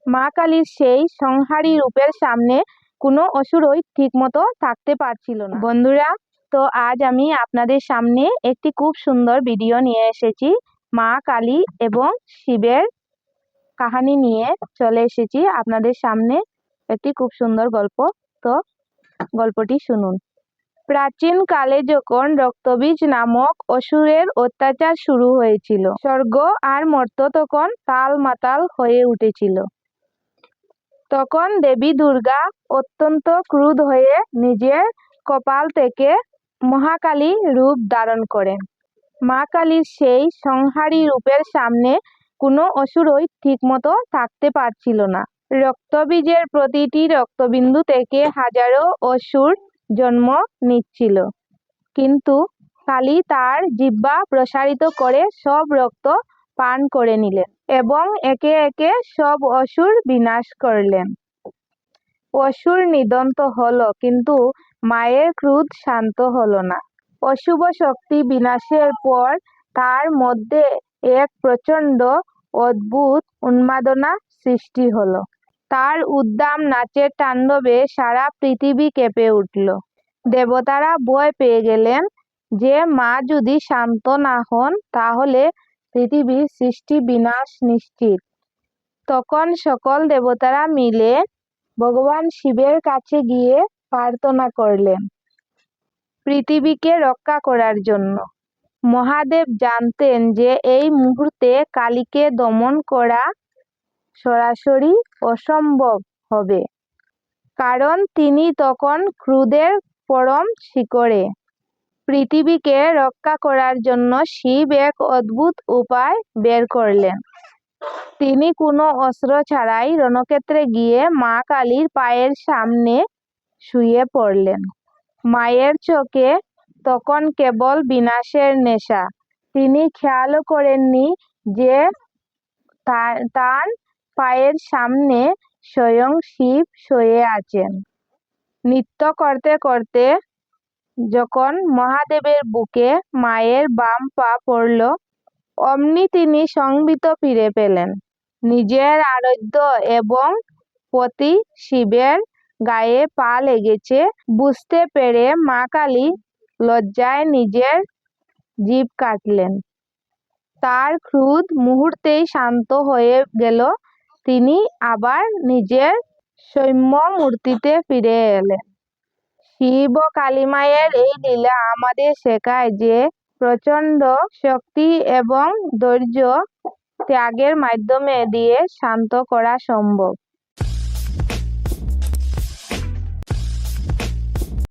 মা কালীর সেই সংহারী রূপের সামনে কোনো অসুরই ঠিকমতো থাকতে পারছিল না। বন্ধুরা, তো আজ আমি আপনাদের সামনে একটি খুব সুন্দর ভিডিও নিয়ে এসেছি। মা কালী এবং শিবের কাহিনী নিয়ে চলে এসেছি আপনাদের সামনে একটি খুব সুন্দর গল্প। তো গল্পটি শুনুন। প্রাচীন কালে যখন রক্তবীজ নামক অসুরের অত্যাচার শুরু হয়েছিল, স্বর্গ আর মর্ত্য তখন তালমাতাল হয়ে উঠেছিল। তখন দেবী দুর্গা অত্যন্ত ক্রুদ্ধ হয়ে নিজের কপাল থেকে মহাকালী রূপ ধারণ করেন। মা কালীর সেই সংহারী রূপের সামনে কোনো অসুরই ঠিকমতো থাকতে পারছিল না। রক্তবীজের প্রতিটি রক্তবিন্দু থেকে হাজারো অসুর জন্ম নিচ্ছিল, কিন্তু কালী তার জিহ্বা প্রসারিত করে সব রক্ত পান করে নিলেন এবং একে একে সব অসুর বিনাশ করলেন। অসুর নিধন হলো, কিন্তু মায়ের ক্রোধ শান্ত হলো না। অশুভ শক্তি বিনাশের পর তার মধ্যে এক প্রচণ্ড অদ্ভুত উন্মাদনা সৃষ্টি হলো। তার উদ্দাম নাচের তাণ্ডবে সারা পৃথিবী কেঁপে উঠল। দেবতারা ভয় পেয়ে গেলেন যে মা যদি শান্ত না হন তাহলে পৃথিবীর সৃষ্টি বিনাশ নিশ্চিত। তখন সকল দেবতারা মিলে ভগবান শিবের কাছে গিয়ে প্রার্থনা করলেন পৃথিবীকে রক্ষা করার জন্য। মহাদেব জানতেন যে এই মুহূর্তে কালীকে দমন করা সরাসরি অসম্ভব হবে, কারণ তিনি তখন ক্রোধের পরম শিখরে। পৃথিবীকে রক্ষা করার জন্য শিব এক অদ্ভুত উপায় বের করলেন। তিনি কোনো অস্ত্র ছাড়াই রণক্ষেত্রে গিয়ে মা কালীর পায়ের সামনে শুয়ে পড়লেন। মায়ের চোখে তখন কেবল বিনাশের নেশা। তিনি খেয়ালও করেননি যে তার পায়ের সামনে স্বয়ং শিব শুয়ে আছেন। নৃত্য করতে করতে যখন মহাদেবের বুকে মায়ের বাম পা পড়ল, অমনি তিনি সংবিত ফিরে পেলেন। নিজের আরাধ্য এবং পতি শিবের গায়ে পা লেগেছে বুঝতে পেরে মা কালী লজ্জায় নিজের জিভ কাটলেন। তার ক্রোধ মুহূর্তেই শান্ত হয়ে গেল। তিনি আবার নিজের সৌম্য মূর্তিতে ফিরে এলেন। শিব ও কালী মায়ের এই লীলা আমাদের শেখায় যে প্রচণ্ড শক্তি এবং ধৈর্য ত্যাগের মাধ্যমে দিয়ে শান্ত করা সম্ভব।